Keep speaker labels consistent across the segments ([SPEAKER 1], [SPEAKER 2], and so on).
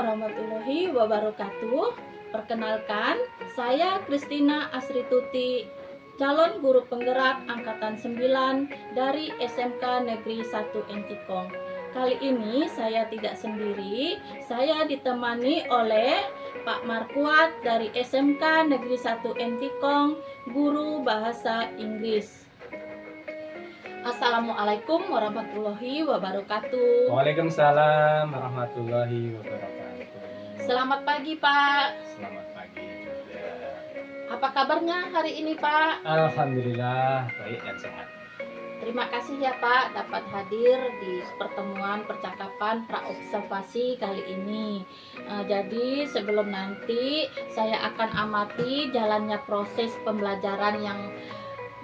[SPEAKER 1] warahmatullahi wabarakatuh. Perkenalkan, saya Kristina Asrituti, calon guru penggerak Angkatan 9 dari SMK Negeri 1 Entikong. Kali ini saya tidak sendiri, saya ditemani oleh Pak Markuat dari SMK Negeri 1 Entikong, guru bahasa Inggris. Assalamualaikum warahmatullahi wabarakatuh.
[SPEAKER 2] Waalaikumsalam warahmatullahi wabarakatuh.
[SPEAKER 1] Selamat pagi, Pak.
[SPEAKER 2] Selamat pagi juga.
[SPEAKER 1] Apa kabarnya hari ini, Pak?
[SPEAKER 2] Alhamdulillah baik dan sehat.
[SPEAKER 1] Terima kasih ya, Pak, dapat hadir di pertemuan percakapan praobservasi kali ini. Jadi sebelum nanti saya akan amati jalannya proses pembelajaran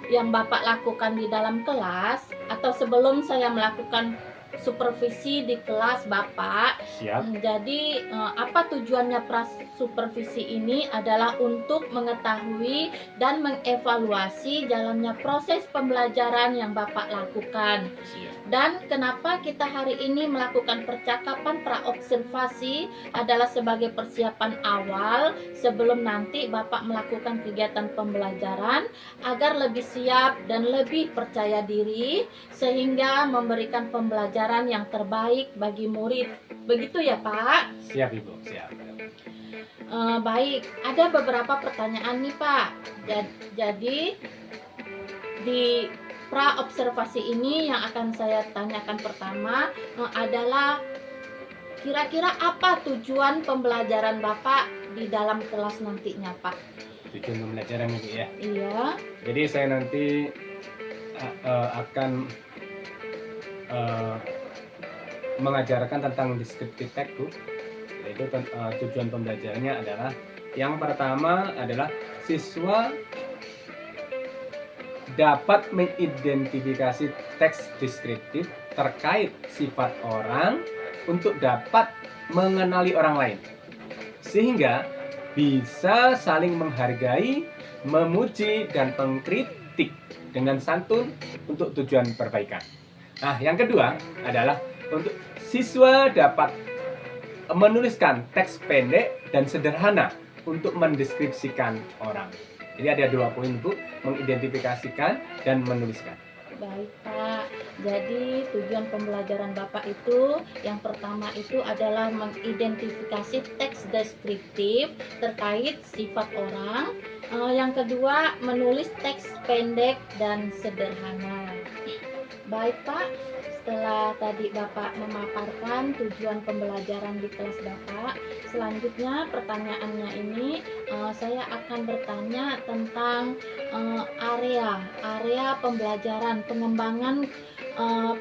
[SPEAKER 1] yang Bapak lakukan di dalam kelas, atau sebelum saya melakukan supervisi di kelas Bapak.
[SPEAKER 2] Siap.
[SPEAKER 1] Jadi apa tujuannya supervisi ini adalah untuk mengetahui dan mengevaluasi jalannya proses pembelajaran yang Bapak lakukan.
[SPEAKER 2] Siap.
[SPEAKER 1] Dan kenapa kita hari ini melakukan percakapan praobservasi adalah sebagai persiapan awal sebelum nanti Bapak melakukan kegiatan pembelajaran agar lebih siap dan lebih percaya diri sehingga memberikan pembelajaran yang terbaik bagi murid. Begitu ya, Pak?
[SPEAKER 2] Siap, Ibu. Siap.
[SPEAKER 1] Baik, ada beberapa pertanyaan nih, Pak. Jadi di praobservasi ini yang akan saya tanyakan pertama adalah kira-kira apa tujuan pembelajaran Bapak di dalam kelas nantinya, Pak?
[SPEAKER 2] Tujuan pembelajaran Ibu ya.
[SPEAKER 1] Iya.
[SPEAKER 2] Jadi saya nanti akan mengajarkan tentang descriptive text, Bu. Yaitu tujuan pembelajarannya adalah yang pertama adalah siswa dapat mengidentifikasi teks deskriptif terkait sifat orang untuk dapat mengenali orang lain, sehingga bisa saling menghargai, memuji, dan mengkritik dengan santun untuk tujuan perbaikan. Nah, yang kedua adalah untuk siswa dapat menuliskan teks pendek dan sederhana untuk mendeskripsikan orang. Jadi ada 2 poin, Bu, mengidentifikasikan dan menuliskan.
[SPEAKER 1] Baik, Pak. Jadi tujuan pembelajaran Bapak itu yang pertama itu adalah mengidentifikasi teks deskriptif terkait sifat orang. Yang kedua menulis teks pendek dan sederhana. Baik, Pak. Setelah tadi Bapak memaparkan tujuan pembelajaran di kelas Bapak, selanjutnya pertanyaannya ini saya akan bertanya tentang area pembelajaran,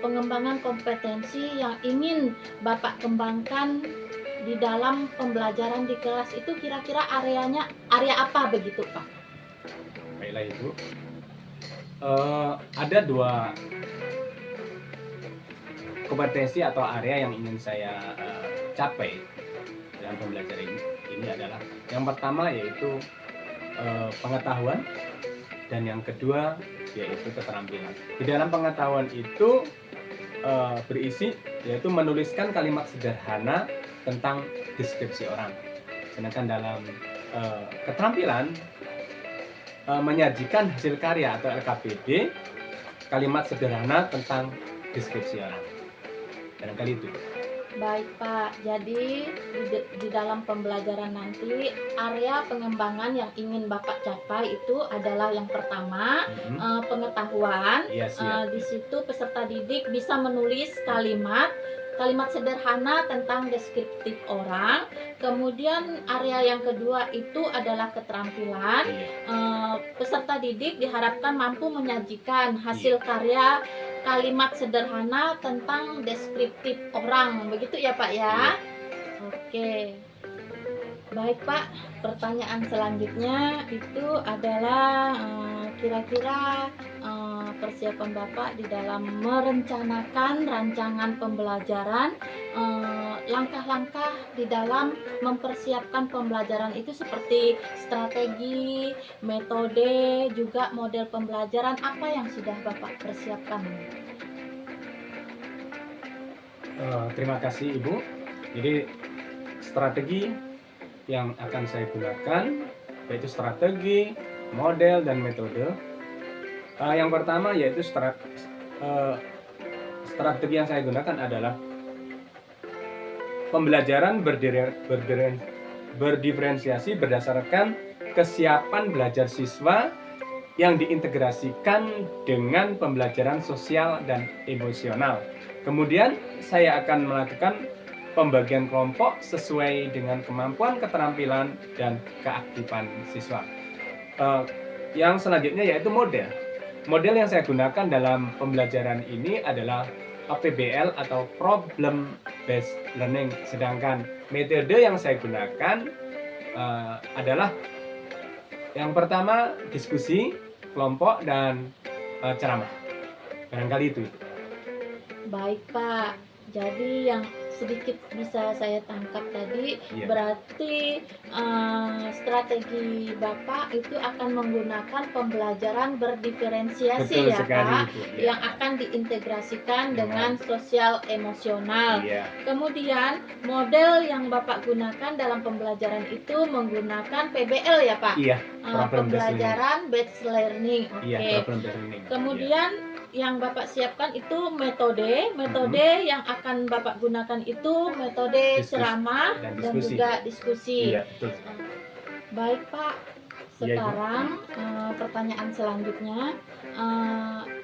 [SPEAKER 1] pengembangan kompetensi yang ingin Bapak kembangkan di dalam pembelajaran di kelas itu, kira-kira area apa begitu, Pak?
[SPEAKER 2] Baiklah, Ibu. Ada 2 kompetensi atau area yang ingin saya capai dalam pembelajaran ini adalah yang pertama yaitu pengetahuan, dan yang kedua yaitu keterampilan. Di dalam pengetahuan itu berisi yaitu menuliskan kalimat sederhana tentang deskripsi orang, sedangkan dalam keterampilan menyajikan hasil karya atau LKPD, kalimat sederhana tentang deskripsi orang. Barangkali itu.
[SPEAKER 1] Baik, Pak. Jadi di dalam pembelajaran nanti area pengembangan yang ingin Bapak capai itu adalah yang pertama pengetahuan.
[SPEAKER 2] Iya, siap.
[SPEAKER 1] Di situ peserta didik bisa menulis kalimat sederhana tentang deskriptif orang. Kemudian area yang kedua itu adalah keterampilan. Peserta didik diharapkan mampu menyajikan hasil karya kalimat sederhana tentang deskriptif orang. Begitu ya, Pak ya? Oke. Baik, Pak. Pertanyaan selanjutnya itu adalah kira-kira persiapan Bapak di dalam merencanakan rancangan pembelajaran, langkah-langkah di dalam mempersiapkan pembelajaran itu seperti strategi, metode, juga model pembelajaran, apa yang sudah Bapak persiapkan?
[SPEAKER 2] Terima kasih, Ibu. Jadi strategi yang akan saya gunakan, yaitu strategi, model, dan metode. Yang pertama yaitu strategi yang saya gunakan adalah pembelajaran berdiferensiasi berdasarkan kesiapan belajar siswa yang diintegrasikan dengan pembelajaran sosial dan emosional. Kemudian saya akan melakukan pembagian kelompok sesuai dengan kemampuan, keterampilan, dan keaktifan siswa. Yang selanjutnya yaitu model. Model yang saya gunakan dalam pembelajaran ini adalah PBL atau Problem Based Learning. Sedangkan metode yang saya gunakan adalah yang pertama diskusi, kelompok, dan ceramah. Barangkali itu.
[SPEAKER 1] Baik Pak, jadi yang sedikit bisa saya tangkap tadi,
[SPEAKER 2] Iya.
[SPEAKER 1] berarti strategi Bapak itu akan menggunakan pembelajaran berdiferensiasi
[SPEAKER 2] Betul
[SPEAKER 1] ya
[SPEAKER 2] sekali,
[SPEAKER 1] Pak,
[SPEAKER 2] Ibu. Iya.
[SPEAKER 1] yang akan diintegrasikan dengan sosial emosional.
[SPEAKER 2] Iya.
[SPEAKER 1] Kemudian model yang Bapak gunakan dalam pembelajaran itu menggunakan PBL ya Pak?
[SPEAKER 2] Iya, problem based
[SPEAKER 1] Pembelajaran based learning. Oke.
[SPEAKER 2] Iya, problem based learning.
[SPEAKER 1] Kemudian yang Bapak siapkan itu metode yang akan Bapak gunakan itu metode
[SPEAKER 2] Diskusi
[SPEAKER 1] ceramah
[SPEAKER 2] dan
[SPEAKER 1] dan
[SPEAKER 2] diskusi.
[SPEAKER 1] juga diskusi.
[SPEAKER 2] Iya, betul.
[SPEAKER 1] Baik Pak,
[SPEAKER 2] Iya, Ibu.
[SPEAKER 1] sekarang pertanyaan selanjutnya,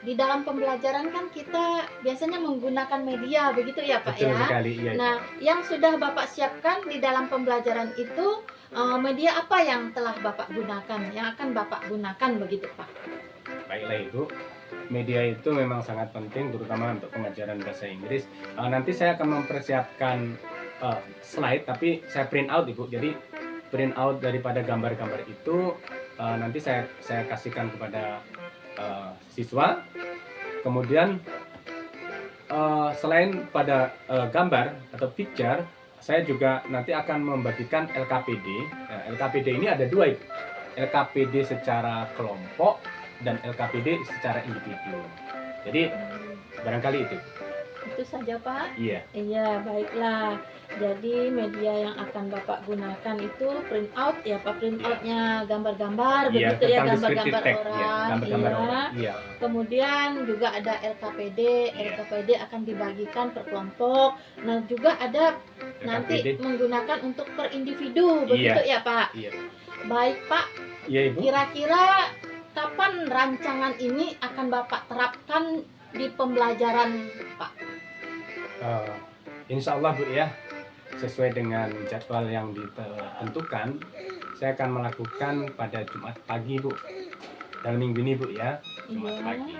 [SPEAKER 1] di dalam pembelajaran kan kita biasanya menggunakan media begitu ya Pak
[SPEAKER 2] Betul
[SPEAKER 1] ya?
[SPEAKER 2] sekali, iya.
[SPEAKER 1] Nah, yang sudah Bapak siapkan di dalam pembelajaran itu media apa yang telah Bapak gunakan, yang akan Bapak gunakan begitu Pak?
[SPEAKER 2] Baiklah Ibu, media itu memang sangat penting terutama untuk pengajaran bahasa Inggris. Nanti saya akan mempersiapkan slide tapi saya print out Ibu. Jadi print out daripada gambar-gambar itu nanti saya kasihkan kepada siswa. Kemudian selain pada gambar atau picture, saya juga nanti akan membagikan LKPD. Nah, LKPD ini ada dua Ibu. LKPD secara kelompok dan LKPD secara individu. Jadi barangkali itu.
[SPEAKER 1] Itu saja Pak?
[SPEAKER 2] Iya.
[SPEAKER 1] Iya, baiklah. Jadi media yang akan Bapak gunakan itu print out ya Pak, print outnya gambar-gambar
[SPEAKER 2] Iya,
[SPEAKER 1] begitu ya,
[SPEAKER 2] tentang descriptive
[SPEAKER 1] gambar-gambar
[SPEAKER 2] text,
[SPEAKER 1] orang.
[SPEAKER 2] iya, gambar-gambar
[SPEAKER 1] Iya.
[SPEAKER 2] orang. Iya.
[SPEAKER 1] Kemudian juga ada LKPD.
[SPEAKER 2] Iya.
[SPEAKER 1] LKPD akan dibagikan per kelompok. Nah, juga ada nanti
[SPEAKER 2] LKPD.
[SPEAKER 1] menggunakan untuk per individu begitu ya Pak.
[SPEAKER 2] Iya.
[SPEAKER 1] Baik Pak,
[SPEAKER 2] Iya Ibu.
[SPEAKER 1] kira-kira kapan rancangan ini akan Bapak terapkan di pembelajaran Pak?
[SPEAKER 2] Insya Allah Bu ya, sesuai dengan jadwal yang ditentukan, saya akan melakukan pada Jumat pagi Bu. Dalam minggu ini Bu ya, Jumat
[SPEAKER 1] Iya.
[SPEAKER 2] pagi.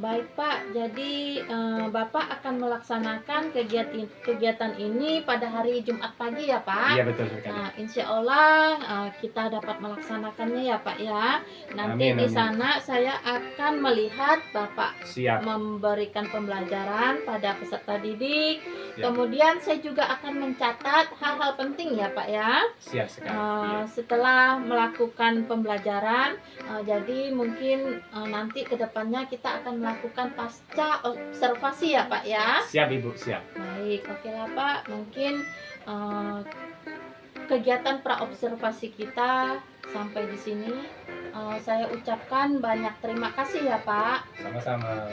[SPEAKER 1] Baik Pak, jadi Bapak akan melaksanakan kegiatan ini pada hari Jumat pagi ya Pak?
[SPEAKER 2] Iya betul sekali.
[SPEAKER 1] Nah, insya Allah kita dapat melaksanakannya ya Pak ya. Nanti
[SPEAKER 2] Amin,
[SPEAKER 1] di
[SPEAKER 2] amin.
[SPEAKER 1] sana saya akan melihat Bapak
[SPEAKER 2] Siap.
[SPEAKER 1] memberikan pembelajaran pada peserta didik.
[SPEAKER 2] Siap.
[SPEAKER 1] Kemudian saya juga akan mencatat hal-hal penting ya Pak ya.
[SPEAKER 2] Siap sekali. Iya.
[SPEAKER 1] Setelah melakukan pembelajaran, jadi mungkin nanti kedepannya kita akan melakukan pasca observasi ya Pak ya.
[SPEAKER 2] Siap Ibu, siap.
[SPEAKER 1] Baik, oke lah Pak. Mungkin kegiatan praobservasi kita sampai di sini. Saya ucapkan banyak terima kasih ya Pak.
[SPEAKER 2] Sama-sama.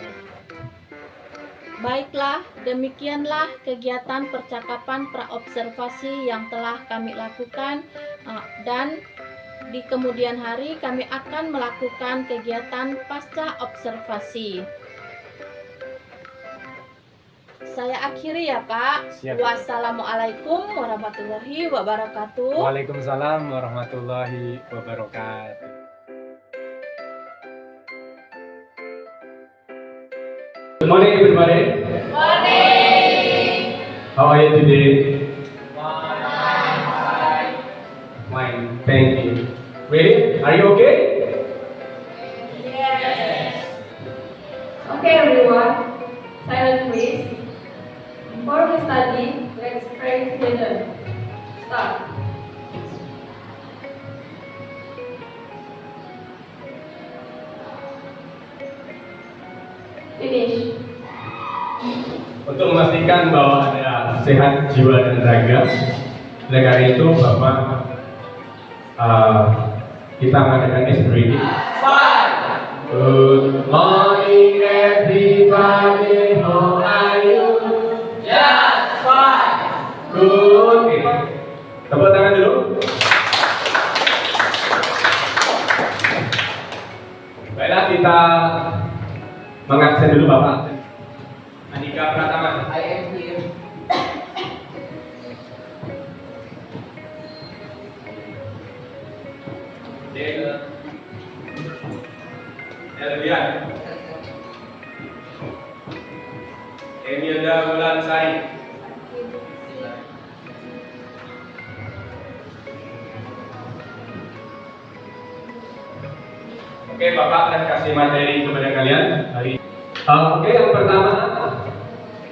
[SPEAKER 1] Baiklah, demikianlah kegiatan percakapan praobservasi yang telah kami lakukan, dan di kemudian hari kami akan melakukan kegiatan pasca observasi. Saya akhiri ya Pak.
[SPEAKER 2] Siap.
[SPEAKER 1] Wassalamualaikum warahmatullahi wabarakatuh.
[SPEAKER 2] Waalaikumsalam warahmatullahi wabarakatuh. Good morning everybody.
[SPEAKER 1] Good morning.
[SPEAKER 2] How are you today? Fine. Thank you. Ready? Are you okay?
[SPEAKER 3] Okay everyone, silent please. Before we study, let's pray together. Start. Finish.
[SPEAKER 2] Untuk memastikan bahwa ada sehat jiwa dan raga. Oleh karena itu Bapak kita mengadakan icebreaking breaking. Good morning everybody, how are you?
[SPEAKER 4] Just fine.
[SPEAKER 2] Good. Tepuk tangan dulu. Baiklah, kita mengabsen dulu Bapak Andika Pratama.
[SPEAKER 4] I am here.
[SPEAKER 2] Elvian, Emilda Wulansari, oke Bapak akan kasih materi kepada kalian hari. Oke, yang pertama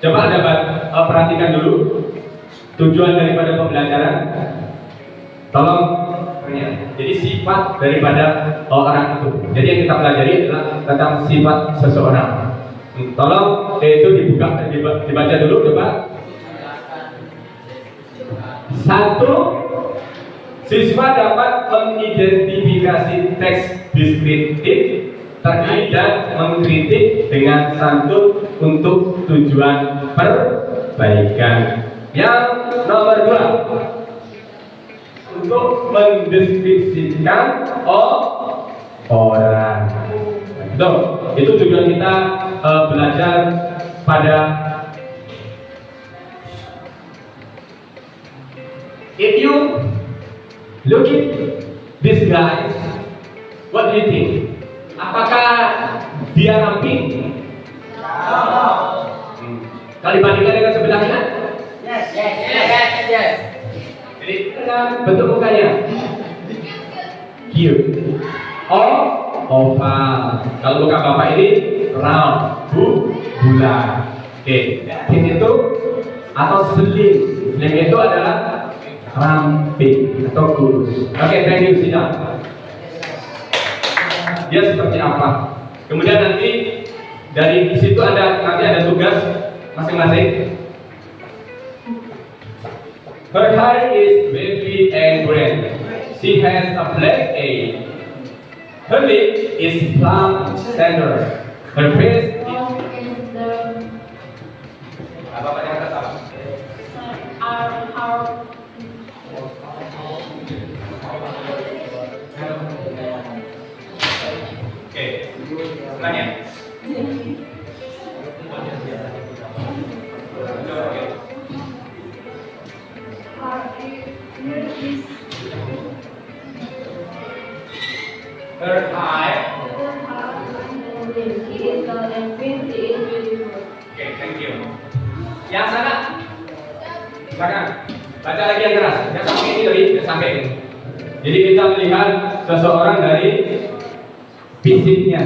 [SPEAKER 2] coba dapat perhatikan dulu tujuan daripada pembelajaran. Tolong, jadi sifat daripada orang itu. Jadi yang kita pelajari adalah tentang sifat seseorang. Tolong itu dibaca dulu coba. Satu, siswa dapat mengidentifikasi teks deskriptif terkait dan mengkritik dengan santun untuk tujuan perbaikan. Yang nomor dua, untuk mendeskripsikan orang. Betul. Itu tujuan kita belajar pada. If you look at this guy, what do you think? Apakah dia ramping? Kalau dibandingkan dengan sebelahnya?
[SPEAKER 4] Yes.
[SPEAKER 2] Jadi bentuk mukanya cute, oval. Kalau muka Bapak ini round, bulat. Oke, ini itu atau slim. Slim itu adalah ramping atau kurus. Oke, thank you, Sina. Dia seperti apa? Kemudian nanti dari situ nanti ada tugas masing-masing. Her hair is wavy and grand. She has a black eye. Her lip is plump center. Her face is apa yang kata? Oke, selanjutnya. Her eye. Oke, thank you. Yang sana, silakan. Baca lagi yang keras. Yang sampai ini tadi, yang sampai ini. Jadi kita melihat seseorang dari fisiknya.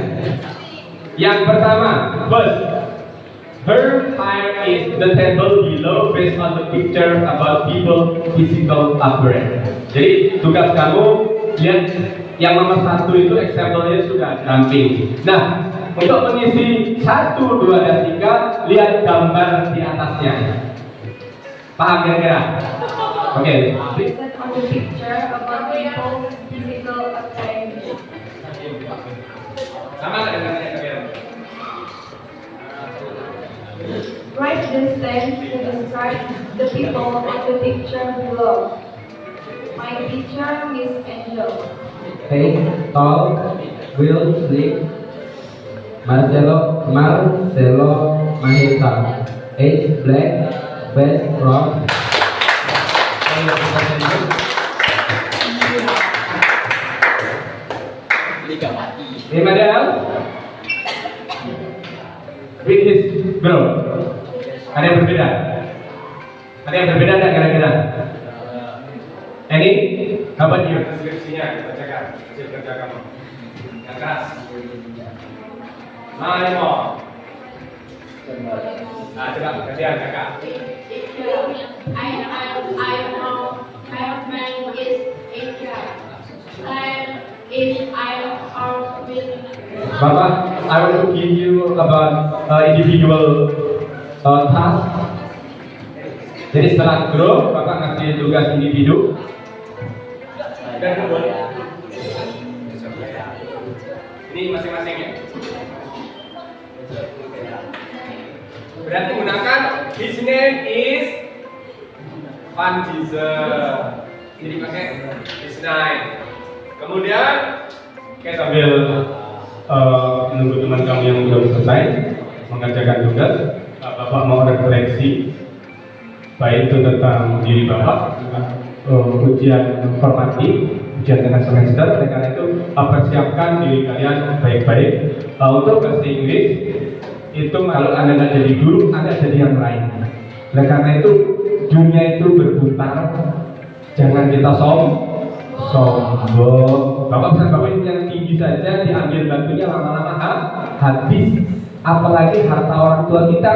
[SPEAKER 2] Yang pertama, first, her hair is the table below based on the picture about people physical appearance. Jadi tugas kamu lihat yang nomor satu itu example-nya sudah ramping. Nah, untuk mengisi 1, 2, dan 3, lihat gambar di atasnya. Paham kira-kira? Oke.
[SPEAKER 3] On the picture about people's physical appearance.
[SPEAKER 2] Sama nggak dengan yang kalian?
[SPEAKER 3] Write the sentence to describe the people on the picture below. My teacher, Miss Angel.
[SPEAKER 4] Face tall, will sleep. Marcelo Mahesa. Age black, best from.
[SPEAKER 2] Anybody else? With his bro. Ada yang berbeda? Ada yang berbeda nggak kira-kira? Any? How about you? Deskripsinya bacakan hasil kerja kamu. Yang keras. Maimo. Nah, coba gantian kakak. Bapak, I want to give you about individual task.
[SPEAKER 4] Jadi setelah group, Bapak ngasih tugas individu.
[SPEAKER 2] Dan boleh. Ini masing-masing ya. Berarti gunakan his name is Van Diesel. Jadi pakai his name. Kemudian
[SPEAKER 5] Oke, sambil menunggu teman kami yang belum selesai mengerjakan tugas, Bapak mau refleksi baik itu tentang diri Bapak, ujian formatif, ujian tengah semester. Oleh karena itu, persiapkan diri kalian baik-baik. Untuk bahasa Inggris itu kalau Anda nggak jadi guru, Anda jadi yang lain. Oleh karena itu, dunia itu berputar. Jangan kita sombong. Bapak pesan Bapak itu yang tinggi saja diambil batunya lama-lama habis. Apalagi harta orang tua kita,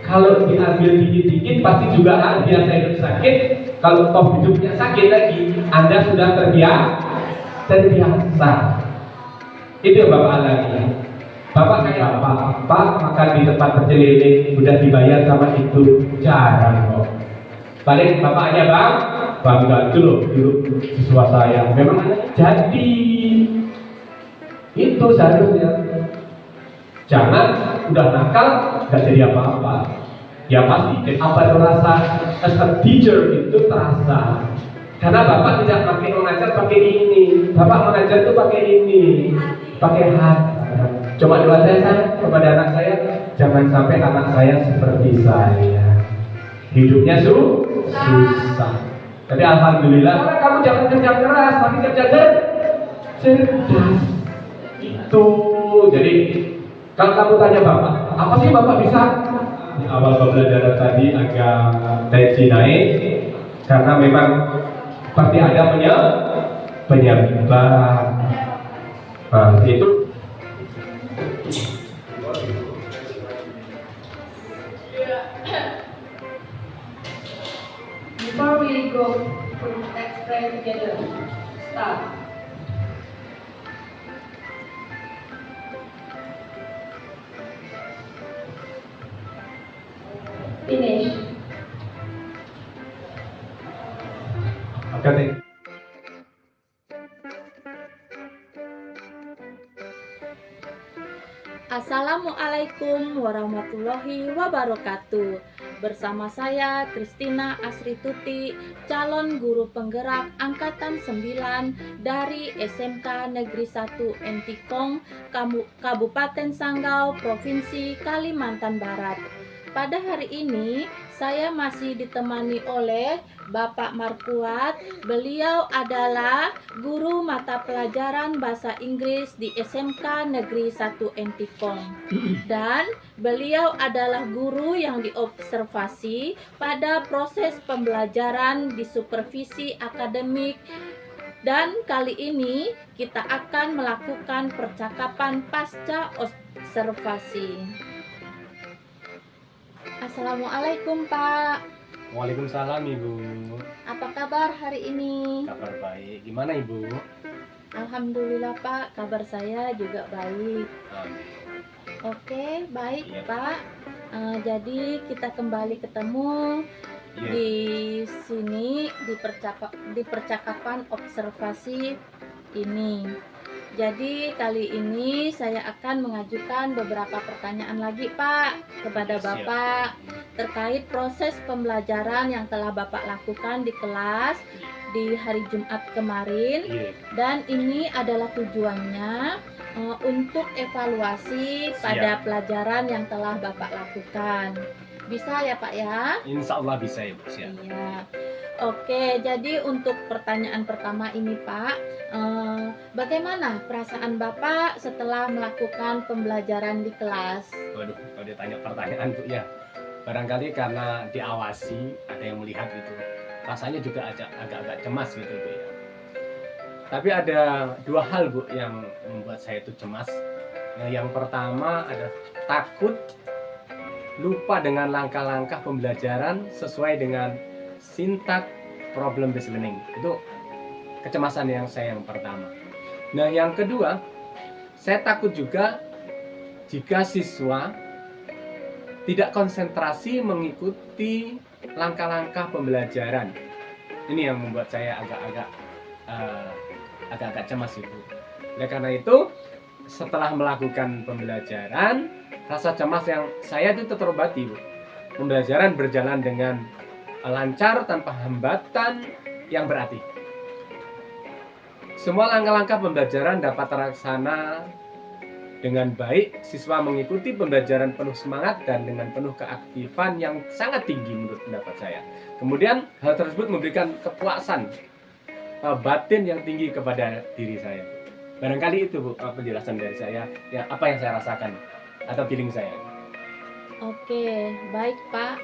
[SPEAKER 5] kalau diambil dikit-dikit pasti juga biasa hidup sakit. Kalau toh hidupnya sakit lagi, Anda sudah terbiasa. Itu yang Bapak alami. Bapak kayak Pak makan di tempat pecel udah dibayar sama itu, jarang kok. Paling bapaknya bangga dulu siswa saya. Memang jadi itu seharusnya. Jangan udah nakal nggak jadi apa-apa. Ya pasti apa itu rasa as a teacher itu terasa. Karena bapak tidak pakai mengajar pakai ini, bapak mengajar itu pakai ini, pakai hati. Coba doa saya kepada anak saya, jangan sampai anak saya seperti saya. Hidupnya susah. Tapi alhamdulillah, kamu jangan kerja keras, tapi kerja cerdas. Itu. Jadi kalau kamu tanya bapak, apa sih bapak bisa? Di awal pembelajaran tadi agak tensi naik, karena memang pasti ada penyebab. Nah, itu.
[SPEAKER 3] Before we go to let's pray together. Start. Finish.
[SPEAKER 5] Okay.
[SPEAKER 1] Assalamualaikum warahmatullahi wabarakatuh. Bersama saya Kristina Asrituti, calon guru penggerak angkatan 9 dari SMK Negeri 1 Entikong, Kabupaten Sanggau, Provinsi Kalimantan Barat. Pada hari ini saya masih ditemani oleh Bapak Markuat. Beliau adalah guru mata pelajaran bahasa Inggris di SMK Negeri 1 Entikong. Dan beliau adalah guru yang diobservasi pada proses pembelajaran di supervisi akademik. Dan kali ini kita akan melakukan percakapan pasca observasi. Assalamualaikum Pak.
[SPEAKER 2] Waalaikumsalam Ibu.
[SPEAKER 1] Apa kabar hari ini?
[SPEAKER 2] Kabar baik. Gimana Ibu?
[SPEAKER 1] Alhamdulillah Pak, kabar saya juga baik. Oke, baik
[SPEAKER 2] Iya.
[SPEAKER 1] Pak. Jadi kita kembali ketemu
[SPEAKER 2] Iya.
[SPEAKER 1] di sini di percakapan observasi ini. Jadi kali ini saya akan mengajukan beberapa pertanyaan lagi Pak kepada
[SPEAKER 2] Siap.
[SPEAKER 1] Bapak terkait proses pembelajaran yang telah Bapak lakukan di kelas di hari Jumat kemarin.
[SPEAKER 2] Iya.
[SPEAKER 1] Dan ini adalah tujuannya untuk evaluasi pada pelajaran yang telah Bapak lakukan. Bisa ya Pak ya?
[SPEAKER 2] Insya Allah bisa ya Bu. Siap.
[SPEAKER 1] Iya. Oke, jadi untuk pertanyaan pertama ini Pak, bagaimana perasaan Bapak setelah melakukan pembelajaran di kelas?
[SPEAKER 2] Waduh, kalau ditanya pertanyaan Bu ya, barangkali karena diawasi, ada yang melihat gitu, rasanya juga agak-agak cemas gitu Bu ya. Tapi ada dua hal Bu yang membuat saya itu cemas. Yang pertama adalah takut lupa dengan langkah-langkah pembelajaran sesuai dengan sintak problem based learning. Itu kecemasan yang pertama. Nah, yang kedua, saya takut juga jika siswa tidak konsentrasi mengikuti langkah-langkah pembelajaran. Ini yang membuat saya agak-agak cemas Ibu. Oleh karena itu, setelah melakukan pembelajaran, rasa cemas yang saya itu terobati Bu. Pembelajaran berjalan dengan lancar tanpa hambatan yang berarti. Semua langkah-langkah pembelajaran dapat terlaksana dengan baik. Siswa mengikuti pembelajaran penuh semangat dan dengan penuh keaktifan yang sangat tinggi menurut pendapat saya. Kemudian hal tersebut memberikan kepuasan batin yang tinggi kepada diri saya. Barangkali itu Bu penjelasan dari saya, ya apa yang saya rasakan atau feeling saya.
[SPEAKER 1] Oke, baik Pak.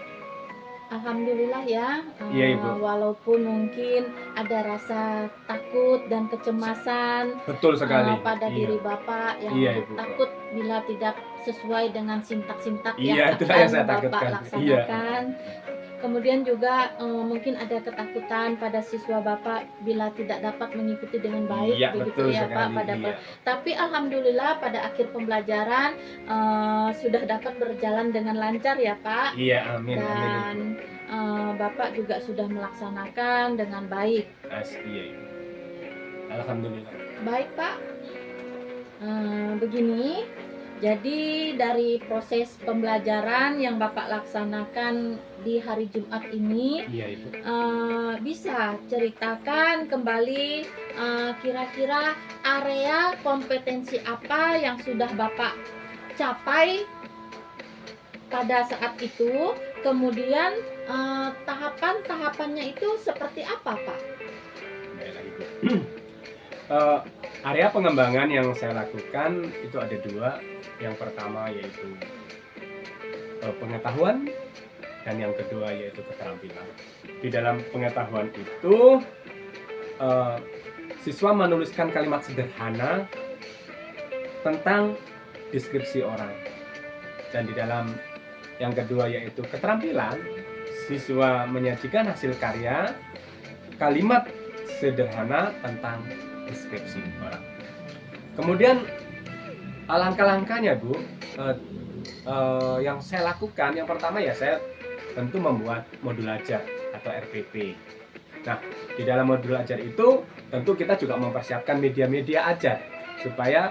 [SPEAKER 1] Alhamdulillah ya.
[SPEAKER 2] Iya, Ibu.
[SPEAKER 1] Walaupun mungkin ada rasa takut dan kecemasan
[SPEAKER 2] Betul sekali.
[SPEAKER 1] pada
[SPEAKER 2] Iya.
[SPEAKER 1] diri Bapak yang
[SPEAKER 2] Iya, Ibu.
[SPEAKER 1] takut bila tidak sesuai dengan sintak-sintak
[SPEAKER 2] Iya,
[SPEAKER 1] yang
[SPEAKER 2] itulah
[SPEAKER 1] akan
[SPEAKER 2] yang saya
[SPEAKER 1] Bapak
[SPEAKER 2] takutkan.
[SPEAKER 1] laksanakan. Kemudian juga mungkin ada ketakutan pada siswa Bapak bila tidak dapat mengikuti dengan baik,
[SPEAKER 2] Iya,
[SPEAKER 1] begitu
[SPEAKER 2] betul
[SPEAKER 1] ya Pak.
[SPEAKER 2] sekali.
[SPEAKER 1] Pada
[SPEAKER 2] Iya.
[SPEAKER 1] Tapi alhamdulillah pada akhir pembelajaran sudah dapat berjalan dengan lancar ya Pak.
[SPEAKER 2] Iya, amin, amin.
[SPEAKER 1] Dan Bapak juga sudah melaksanakan dengan baik.
[SPEAKER 2] Iya, Ibu. Alhamdulillah.
[SPEAKER 1] Baik Pak. Begini, jadi dari proses pembelajaran yang Bapak laksanakan di hari Jumat ini,
[SPEAKER 2] Iya, Ibu.
[SPEAKER 1] bisa ceritakan kembali kira-kira area kompetensi apa yang sudah Bapak capai pada saat itu, kemudian tahapan-tahapannya itu seperti apa Pak?
[SPEAKER 2] Baiklah, Ibu. Area pengembangan yang saya lakukan itu ada dua. Yang pertama yaitu pengetahuan dan yang kedua yaitu keterampilan. Di dalam pengetahuan itu siswa menuliskan kalimat sederhana tentang deskripsi orang. Dan di dalam yang kedua yaitu keterampilan, siswa menyajikan hasil karya kalimat sederhana tentang deskripsi orang. Kemudian langkah-langkahnya Bu, yang saya lakukan, yang pertama ya saya tentu membuat modul ajar atau RPP. Nah, di dalam modul ajar itu tentu kita juga mempersiapkan media-media ajar supaya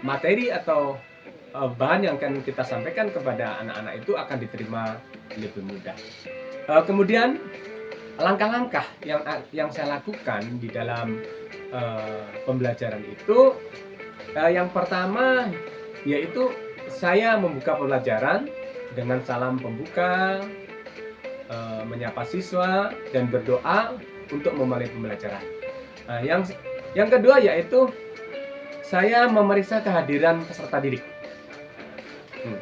[SPEAKER 2] materi atau bahan yang akan kita sampaikan kepada anak-anak itu akan diterima lebih mudah. Kemudian langkah-langkah yang saya lakukan di dalam pembelajaran itu, yang pertama yaitu saya membuka pembelajaran dengan salam pembuka, menyapa siswa dan berdoa untuk memulai pembelajaran. Yang kedua yaitu saya memeriksa kehadiran peserta didik.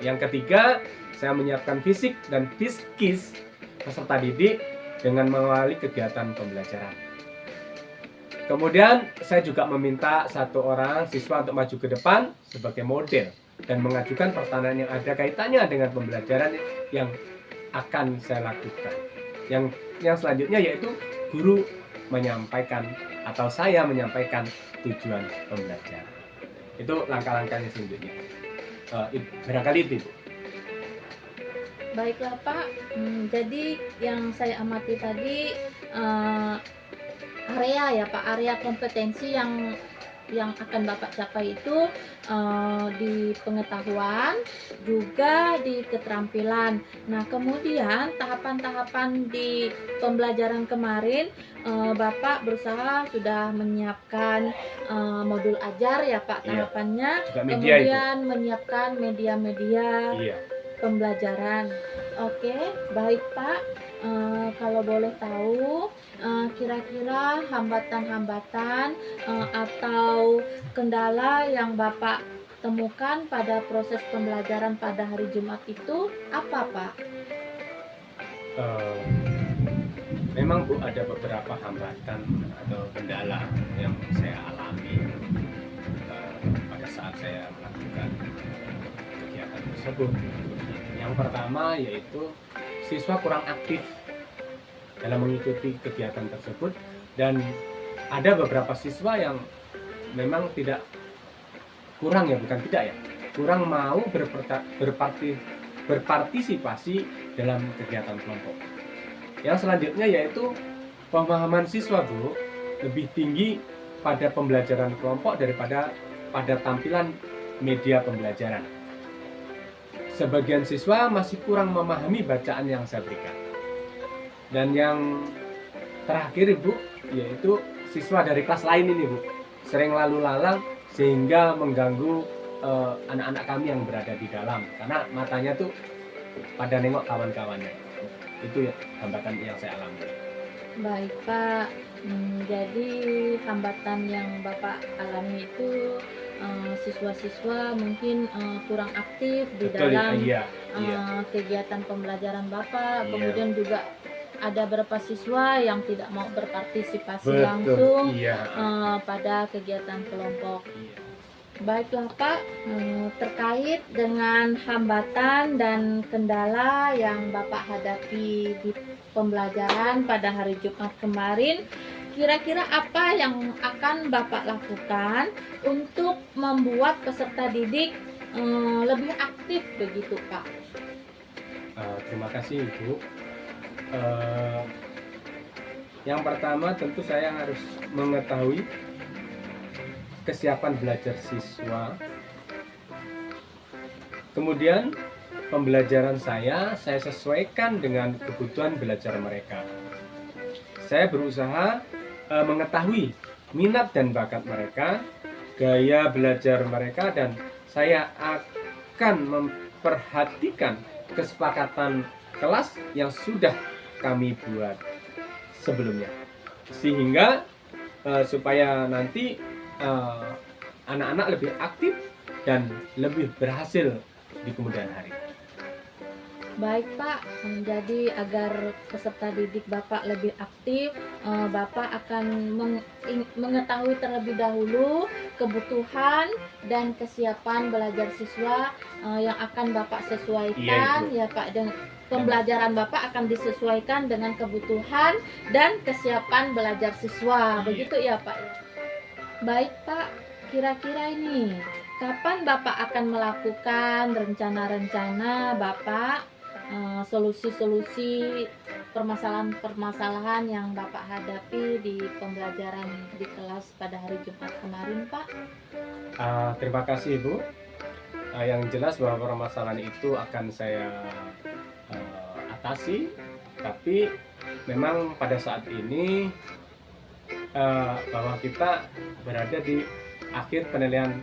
[SPEAKER 2] Yang ketiga, saya menyiapkan fisik dan psikis peserta didik dengan mengawali kegiatan pembelajaran. Kemudian saya juga meminta satu orang siswa untuk maju ke depan sebagai model dan mengajukan pertanyaan yang ada kaitannya dengan pembelajaran yang akan saya lakukan. Yang selanjutnya yaitu guru menyampaikan atau saya menyampaikan tujuan pembelajaran. Itu langkah-langkahnya selanjutnya. Barangkali itu, Bu.
[SPEAKER 1] Baiklah Pak, jadi yang saya amati tadi area ya Pak, area kompetensi yang akan Bapak capai itu di pengetahuan, juga di keterampilan. Nah, kemudian tahapan-tahapan di pembelajaran kemarin, Bapak berusaha sudah menyiapkan modul ajar ya Pak
[SPEAKER 2] Iya.
[SPEAKER 1] tahapannya,
[SPEAKER 2] Juga media,
[SPEAKER 1] kemudian menyiapkan media-media
[SPEAKER 2] Iya.
[SPEAKER 1] pembelajaran. Oke, baik Pak. Kalau boleh tahu, kira-kira hambatan-hambatan atau kendala yang Bapak temukan pada proses pembelajaran pada hari Jumat itu apa Pak?
[SPEAKER 2] Memang Bu ada beberapa hambatan atau kendala yang saya alami pada saat saya melakukan kegiatan tersebut. Yang pertama yaitu siswa kurang aktif dalam mengikuti kegiatan tersebut, dan ada beberapa siswa yang memang tidak kurang mau berpartisipasi dalam kegiatan kelompok. Yang selanjutnya yaitu pemahaman siswa, Bu, lebih tinggi pada pembelajaran kelompok daripada pada tampilan media pembelajaran. Sebagian siswa masih kurang memahami bacaan yang saya berikan. Dan yang terakhir, Bu, yaitu siswa dari kelas lain ini, Bu, sering lalu lalang sehingga mengganggu anak-anak kami yang berada di dalam, karena matanya tuh pada nengok kawan-kawannya. Itu ya hambatan yang saya alami.
[SPEAKER 1] Baik Pak, jadi hambatan yang Bapak alami itu siswa-siswa mungkin kurang aktif di
[SPEAKER 2] Betul,
[SPEAKER 1] dalam
[SPEAKER 2] iya.
[SPEAKER 1] kegiatan pembelajaran Bapak,
[SPEAKER 2] Iya.
[SPEAKER 1] kemudian juga ada beberapa siswa yang tidak mau berpartisipasi
[SPEAKER 2] Betul,
[SPEAKER 1] langsung
[SPEAKER 2] iya.
[SPEAKER 1] pada kegiatan kelompok.
[SPEAKER 2] Iya.
[SPEAKER 1] Baiklah Pak, terkait dengan hambatan dan kendala yang Bapak hadapi di pembelajaran pada hari Jumat kemarin, kira-kira apa yang akan Bapak lakukan untuk membuat peserta didik lebih aktif begitu Pak?
[SPEAKER 2] Terima kasih, Ibu. Yang pertama tentu saya harus mengetahui kesiapan belajar siswa. Kemudian pembelajaran saya sesuaikan dengan kebutuhan belajar mereka. Saya berusaha mengetahui minat dan bakat mereka, gaya belajar mereka, dan saya akan memperhatikan kesepakatan kelas yang sudah kami buat sebelumnya, sehingga supaya nanti anak-anak lebih aktif dan lebih berhasil di kemudian hari.
[SPEAKER 1] Baik Pak, jadi agar peserta didik Bapak lebih aktif, Bapak akan mengetahui terlebih dahulu kebutuhan dan kesiapan belajar siswa yang akan Bapak sesuaikan,
[SPEAKER 2] Iya, Ibu.
[SPEAKER 1] ya Pak. Dan pembelajaran Bapak akan disesuaikan dengan kebutuhan dan kesiapan belajar siswa,
[SPEAKER 2] Iya.
[SPEAKER 1] begitu ya Pak. Baik Pak, kira-kira ini kapan Bapak akan melakukan rencana-rencana Bapak, solusi-solusi permasalahan-permasalahan yang Bapak hadapi di pembelajaran di kelas pada hari Jumat kemarin Pak?
[SPEAKER 2] Terima kasih, Bu. Yang jelas bahwa permasalahan itu akan saya atasi, tapi memang pada saat ini bahwa kita berada di akhir penilaian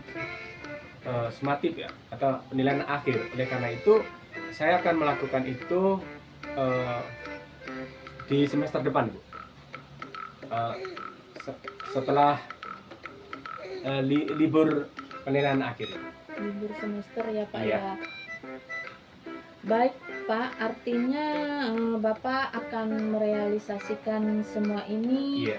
[SPEAKER 2] sumatif ya, atau penilaian akhir. Oleh karena itu saya akan melakukan itu di semester depan, Bu. Setelah libur penilaian akhir.
[SPEAKER 1] Libur semester ya Pak
[SPEAKER 2] Iya.
[SPEAKER 1] ya. Baik Pak, artinya Bapak akan merealisasikan semua ini.
[SPEAKER 2] Iya.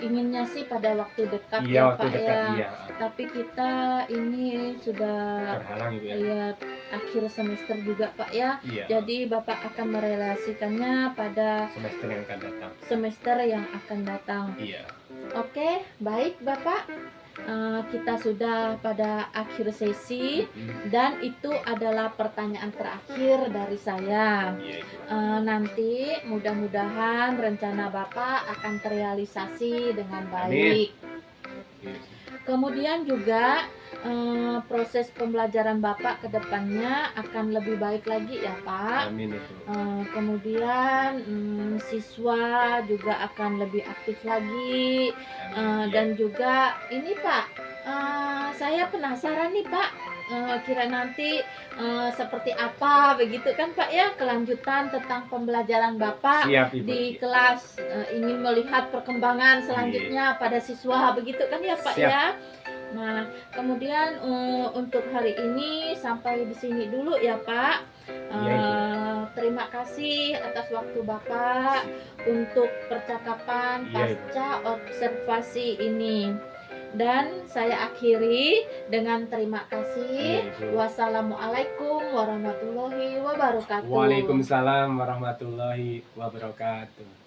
[SPEAKER 1] Inginnya sih pada waktu dekat
[SPEAKER 2] Iya,
[SPEAKER 1] ya
[SPEAKER 2] waktu
[SPEAKER 1] Pak
[SPEAKER 2] dekat,
[SPEAKER 1] ya.
[SPEAKER 2] iya.
[SPEAKER 1] Tapi kita ini sudah
[SPEAKER 2] Terhalang gitu ya.
[SPEAKER 1] ya akhir semester juga Pak ya.
[SPEAKER 2] Iya.
[SPEAKER 1] Jadi Bapak akan merealisasikannya pada
[SPEAKER 2] Semester yang akan datang.
[SPEAKER 1] semester yang akan datang.
[SPEAKER 2] Iya.
[SPEAKER 1] Oke, baik Bapak. Kita sudah pada akhir sesi dan itu adalah pertanyaan terakhir dari saya.
[SPEAKER 2] Iya, Ibu.
[SPEAKER 1] Nanti mudah-mudahan rencana Bapak akan terrealisasi dengan
[SPEAKER 2] Amin.
[SPEAKER 1] baik.
[SPEAKER 2] Iya.
[SPEAKER 1] Kemudian juga proses pembelajaran Bapak ke depannya akan lebih baik lagi ya Pak.
[SPEAKER 2] Amin itu.
[SPEAKER 1] Kemudian siswa juga akan lebih aktif lagi.
[SPEAKER 2] Amin.
[SPEAKER 1] Dan juga ini Pak, saya penasaran nih Pak, kira nanti seperti apa begitu kan Pak ya, kelanjutan tentang pembelajaran Bapak
[SPEAKER 2] Siap, Ibu.
[SPEAKER 1] di kelas, ingin melihat perkembangan selanjutnya pada siswa begitu kan ya Pak
[SPEAKER 2] Siap.
[SPEAKER 1] ya. Nah, kemudian untuk hari ini sampai di sini dulu ya Pak.
[SPEAKER 2] Iya,
[SPEAKER 1] Terima kasih atas waktu Bapak untuk percakapan
[SPEAKER 2] Iya, Ibu.
[SPEAKER 1] pasca observasi ini. Dan saya akhiri dengan terima kasih.
[SPEAKER 2] Iya, Ibu.
[SPEAKER 1] Wassalamualaikum warahmatullahi wabarakatuh.
[SPEAKER 2] Waalaikumsalam warahmatullahi wabarakatuh.